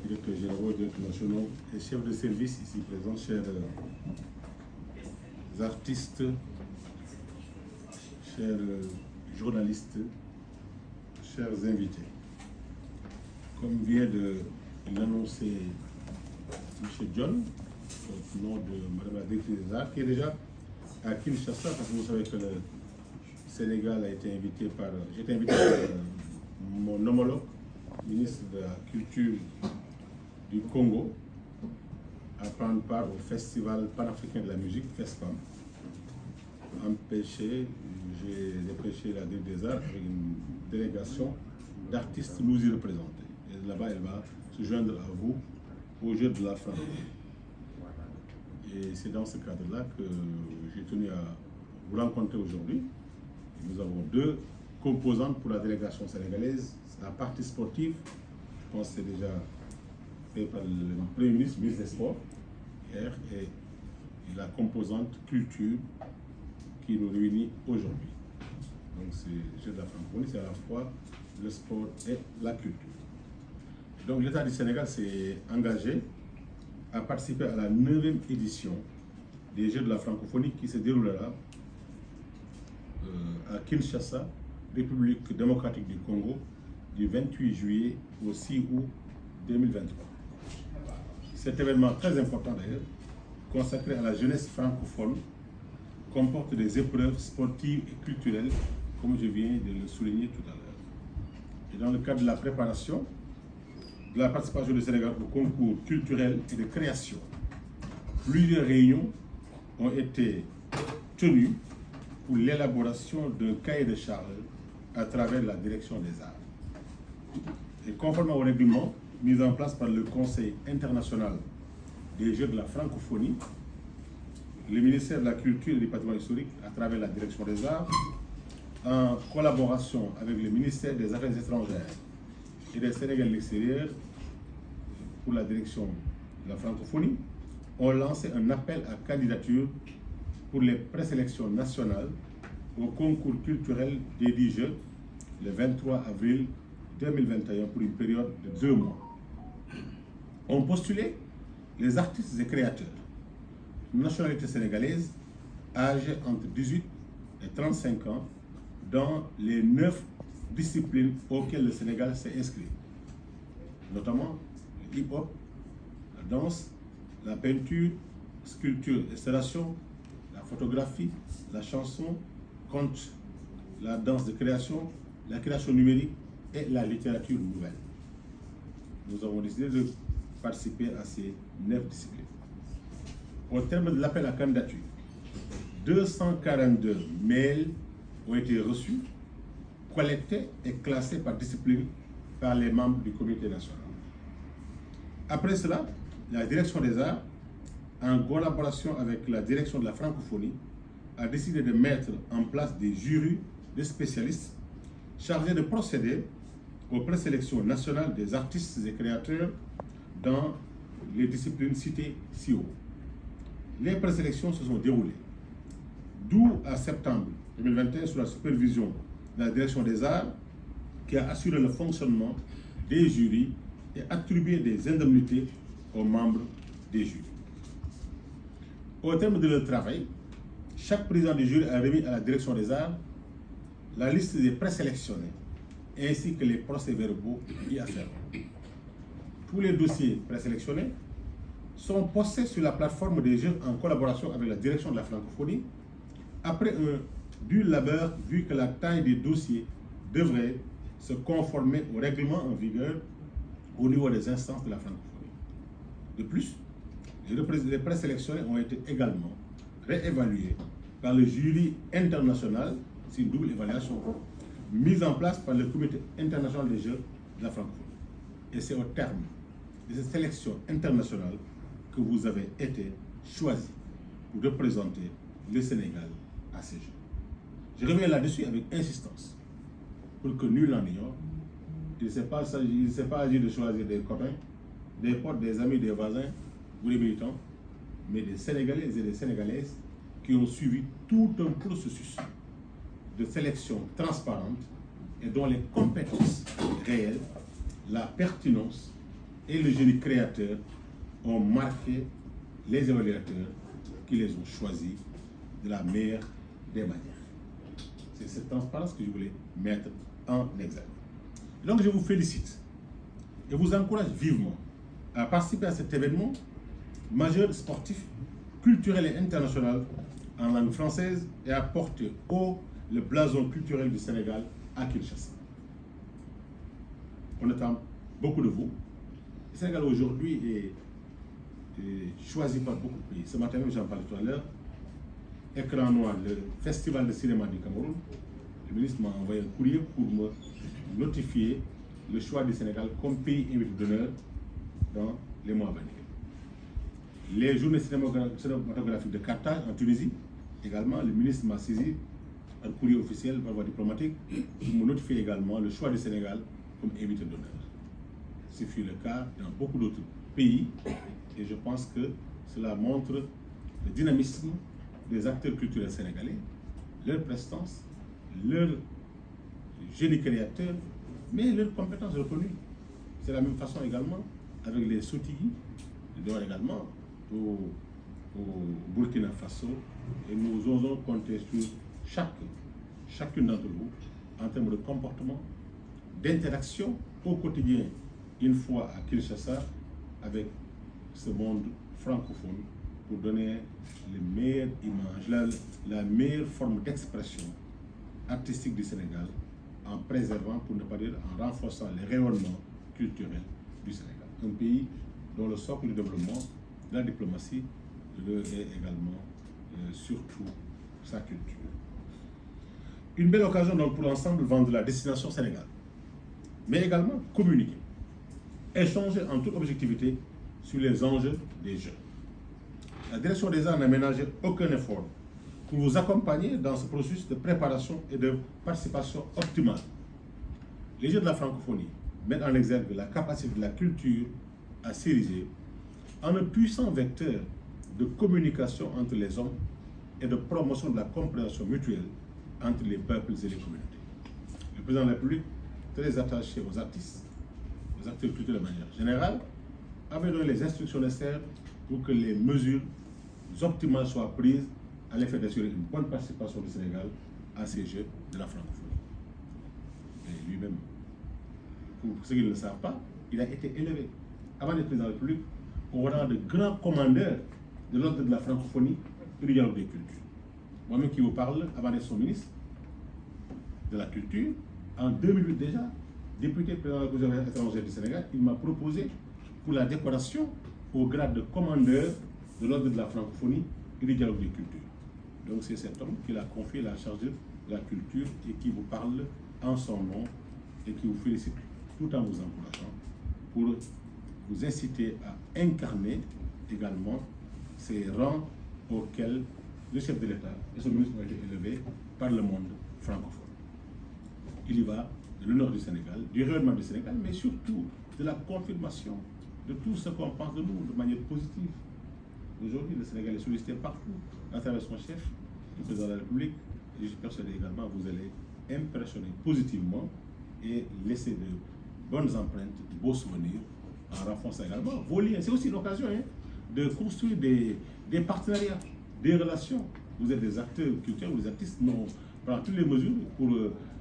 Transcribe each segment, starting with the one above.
directeurs généraux, directeurs nationaux et chefs de service ici présents, chers artistes, chers journalistes, chers invités. Comme vient de l'annoncer M. John, au nom de Mme la directrice des Arts, qui est déjà à Kinshasa, parce que vous savez que le Sénégal a été invité par, mon homologue, ministre de la Culture du Congo, à prendre part au Festival panafricain de la musique, FESPAM. J'ai prêché la Direction des Arts avec une délégation d'artistes nous y représenter. Et là-bas, elle va se joindre à vous au jeu de la France. Et c'est dans ce cadre-là que j'ai tenu à vous rencontrer aujourd'hui. Nous avons deux composantes pour la délégation sénégalaise. La partie sportive, je pense que c'est déjà fait par le Premier ministre, ministre des Sports, hier, et la composante culture qui nous réunit aujourd'hui. Donc c'est le jeu de la francophonie, c'est à la fois le sport et la culture. Donc l'État du Sénégal s'est engagé à participer à la 9e édition des Jeux de la francophonie qui se déroulera à Kinshasa, République démocratique du Congo, du 28 juillet au 6 août 2023. Cet événement très important d'ailleurs, consacré à la jeunesse francophone, comporte des épreuves sportives et culturelles, comme je viens de le souligner tout à l'heure. Et dans le cadre de la préparation de la participation du Sénégal au concours culturel et de création, plusieurs réunions ont été tenues pour l'élaboration d'un cahier de charges à travers la direction des arts. Et conformément au règlement mis en place par le Conseil international des Jeux de la francophonie, le ministère de la Culture et du Patrimoine historique, à travers la direction des arts, en collaboration avec le ministère des Affaires étrangères et des Sénégal de l'extérieur pour la direction de la francophonie, ont lancé un appel à candidature pour les présélections nationales au concours culturel des 10 Jeux le 23 avril 2021 pour une période de 2 mois. Ont postulé les artistes et créateurs de nationalité sénégalaise âgés entre 18 et 35 ans dans les 9 disciplines auxquelles le Sénégal s'est inscrit, notamment le hip-hop, la danse, la peinture, sculpture, installation, la photographie, la chanson, conte, la danse de création, la création numérique et la littérature nouvelle. Nous avons décidé de participer à ces 9 disciplines. Au terme de l'appel à candidature, 242 mails ont été reçus, collectés et classés par discipline par les membres du comité national. Après cela, la direction des arts, en collaboration avec la direction de la francophonie, a décidé de mettre en place des jurys de spécialistes chargés de procéder aux présélections nationales des artistes et créateurs dans les disciplines citées ci haut. Les présélections se sont déroulées d'août à septembre 2021 sous la supervision de la direction des arts qui a assuré le fonctionnement des jurys et attribué des indemnités aux membres des jurys. Au terme de leur travail, chaque président du jury a remis à la direction des arts la liste des présélectionnés ainsi que les procès-verbaux y afférents. Tous les dossiers présélectionnés sont postés sur la plateforme des jeux en collaboration avec la direction de la francophonie après un dur labeur vu que la taille des dossiers devrait se conformer au règlement en vigueur au niveau des instances de la francophonie. De plus, les présélectionnés ont été également réévalués par le jury international, c'est une double évaluation, mise en place par le comité international des Jeux de la francophonie. Et c'est au terme de cette sélection internationale que vous avez été choisi pour représenter le Sénégal à ces Jeux. Je reviens là-dessus avec insistance pour que nul n'en ignore. Il ne s'est pas agi de choisir des copains, des potes, des amis, des voisins ou des militants, mais des Sénégalais et des Sénégalaises qui ont suivi tout un processus de sélection transparente et dont les compétences réelles, la pertinence et le génie créateur ont marqué les évaluateurs qui les ont choisis de la meilleure des manières. C'est cette transparence que je voulais mettre en exergue. Donc je vous félicite et vous encourage vivement à participer à cet événement majeur sportif, culturel et international en langue française et à porter haut le blason culturel du Sénégal à Kinshasa. On attend beaucoup de vous. Le Sénégal aujourd'hui est choisi par beaucoup de pays. Ce matin même, j'en parlais tout à l'heure, Écran Noir, le Festival de cinéma du Cameroun, le ministre m'a envoyé un courrier pour me notifier le choix du Sénégal comme pays invité d'honneur dans les mois à venir. Les journées cinématographiques de Carthage en Tunisie, également, le ministre m'a saisi un courrier officiel par voie diplomatique pour me notifier également le choix du Sénégal comme invité d'honneur. Ce fut le cas dans beaucoup d'autres pays et je pense que cela montre le dynamisme des acteurs culturels sénégalais, leur prestance, leur génie créateur, mais leurs compétences reconnues. C'est la même façon également avec les Sotigui, également au Burkina Faso, et nous osons compter sur chacune d'entre vous en termes de comportement, d'interaction au quotidien, une fois à Kinshasa, avec ce monde francophone, pour donner les meilleures images, la meilleure forme d'expression artistique du Sénégal, en préservant, pour ne pas dire en renforçant les rayonnements culturels du Sénégal. Un pays dont le socle du développement, de la diplomatie, est également surtout sa culture. Une belle occasion donc pour l'ensemble vendre la destination Sénégal, mais également communiquer, échanger en toute objectivité sur les enjeux des Jeux. La direction des arts n'a ménagé aucun effort pour vous accompagner dans ce processus de préparation et de participation optimale. Les Jeux de la francophonie mettent en exergue la capacité de la culture à s'ériger en un puissant vecteur de communication entre les hommes et de promotion de la compréhension mutuelle entre les peuples et les communautés. Le président de la République, très attaché aux artistes, aux acteurs culturels de manière générale, avait donné les instructions nécessaires pour que les mesures optimales soient prises à l'effet d'assurer une bonne participation du Sénégal à ces Jeux de la francophonie. Et lui-même, pour ceux qui ne le savent pas, il a été élevé, avant d'être président de la République, au rang de grand commandeur de l'ordre de la francophonie et du dialogue des cultures. Moi-même qui vous parle, avant d'être son ministre de la Culture, en 2008 déjà, député président de la Commission étrangère du Sénégal, il m'a proposé pour la décoration au grade de commandeur de l'ordre de la francophonie et du dialogue des cultures. Donc c'est cet homme qui l'a confié la charge de la culture et qui vous parle en son nom et qui vous félicite tout en vous encourageant pour vous inciter à incarner également ces rangs auxquels le chef de l'État et son ministre ont été élevés par le monde francophone. Il y va de l'honneur du Sénégal, du rayonnement du Sénégal, mais surtout de la confirmation de tout ce qu'on pense de nous de manière positive. Aujourd'hui, le Sénégal est sollicité partout à travers son chef, le président de la République. Et je suis persuadé également que vous allez impressionner positivement et laisser de bonnes empreintes, de beaux souvenirs, en renforçant également vos liens. C'est aussi l'occasion de construire des partenariats, des relations. Vous êtes des acteurs culturels ou des artistes, non, prend toutes les mesures pour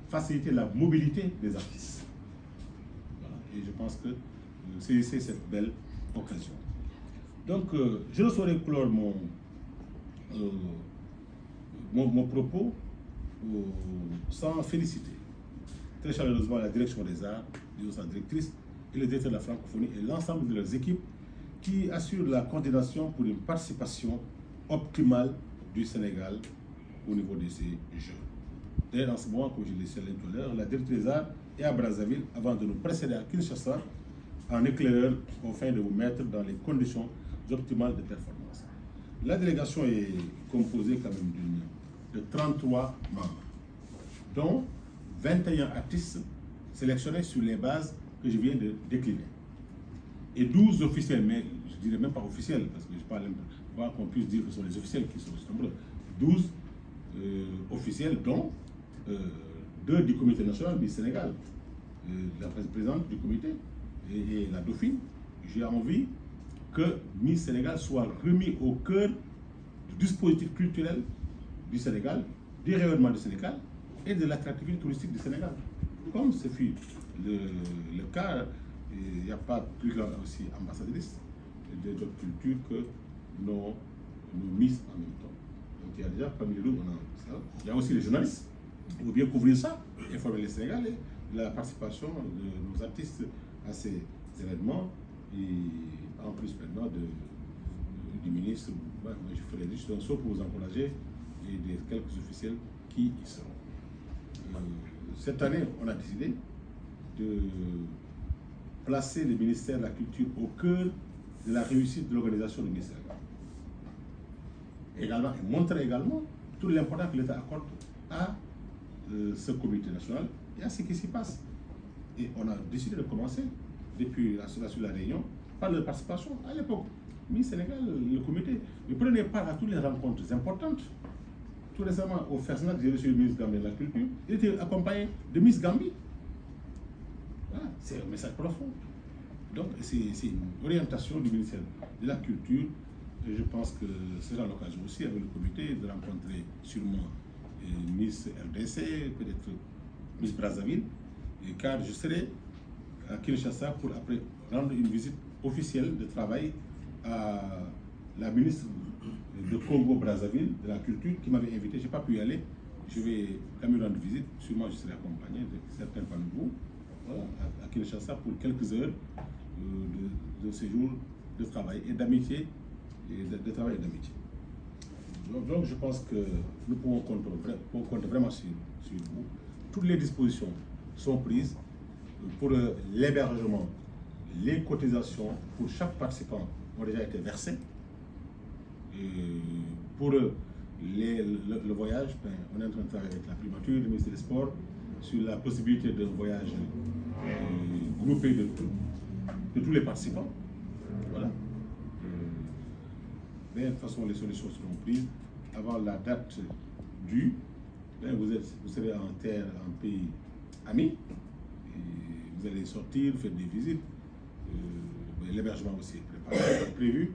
faciliter la mobilité des artistes. Voilà. Et je pense que saisissez cette belle occasion. Donc, je ne saurais clore mon propos sans féliciter très chaleureusement la direction des arts, sa directrice et le directeur de la francophonie et l'ensemble de leurs équipes qui assurent la coordination pour une participation optimale du Sénégal au niveau de ces Jeux. D'ailleurs, en ce moment, comme je l'ai dit tout à l'heure, la directrice des arts est à Brazzaville avant de nous précéder à Kinshasa en éclaireur afin de vous mettre dans les conditions optimales de performance. La délégation est composée quand même de 33 membres, dont 21 artistes sélectionnés sur les bases que je viens de décliner. Et 12 officiels, mais je ne dirais même pas officiels, parce que je parle pas qu'on puisse dire que ce sont les officiels qui sont nombreux. 12 officiels, dont 2 du comité national du Sénégal, la présidente du comité et la dauphine, j'ai envie que Miss Sénégal soit remis au cœur du dispositif culturel du Sénégal, du rayonnement du Sénégal et de l'attractivité touristique du Sénégal. Comme ce fut le cas, il n'y a pas plus grand aussi ambassadrice d'autres cultures que nos Miss en même temps. Donc il y a déjà parmi nous, il y a aussi les journalistes. Il faut bien couvrir ça, informer les Sénégalais, la participation de nos artistes à ces événements, et en plus maintenant du ministre, je ferai juste un saut pour vous encourager et des quelques officiels qui y seront. Cette année, on a décidé de placer le ministère de la Culture au cœur de la réussite de l'organisation du ministère. Également, et montrer également toute l'importance que l'État accorde à ce comité national et à ce qui s'y passe. Et on a décidé de commencer depuis la réunion par la participation à l'époque. Miss Sénégal, le comité, ne prenait part à toutes les rencontres importantes. Tout récemment, au FESNAC, j'ai reçu le ministre Gambien de la Culture. Il était accompagné de Miss Gambie. Voilà, c'est un message profond. Donc, c'est une orientation du ministère de la Culture. Et je pense que ce sera l'occasion aussi avec le comité de rencontrer sûrement Miss RDC, peut-être Miss Brazzaville, car je serai à Kinshasa pour après rendre une visite officielle de travail à la ministre de Congo-Brazzaville de la Culture qui m'avait invité. Je n'ai pas pu y aller. Je vais quand même rendre visite. Sûrement, je serai accompagné de certains parmi vous, voilà, à Kinshasa pour quelques heures de séjour de travail et d'amitié, de travail et d'amitié. Donc, je pense que nous pouvons compter vraiment sur vous. Toutes les dispositions sont prises pour l'hébergement. Les cotisations pour chaque participant ont déjà été versées. Et pour le voyage, on est en train de travailler avec la primature, le ministère des Sports, sur la possibilité d'un voyage groupé de tous les participants. Voilà. Mais de toute façon, les solutions seront prises avant la date due. Vous serez en terre, en pays ami. Et vous allez sortir, faire des visites. L'hébergement aussi est prévu.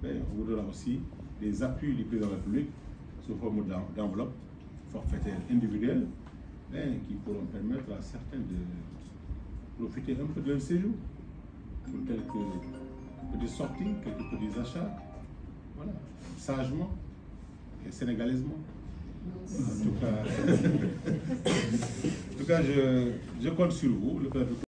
Mais on vous donnera aussi des appuis du président de la République sous forme d'enveloppe forfaitaire individuelle qui pourront permettre à certains de profiter un peu de leur séjour. Quelques petites sorties, quelques petits achats. Voilà, sagement et sénégalaisement. En tout cas, je compte sur vous, le peuple.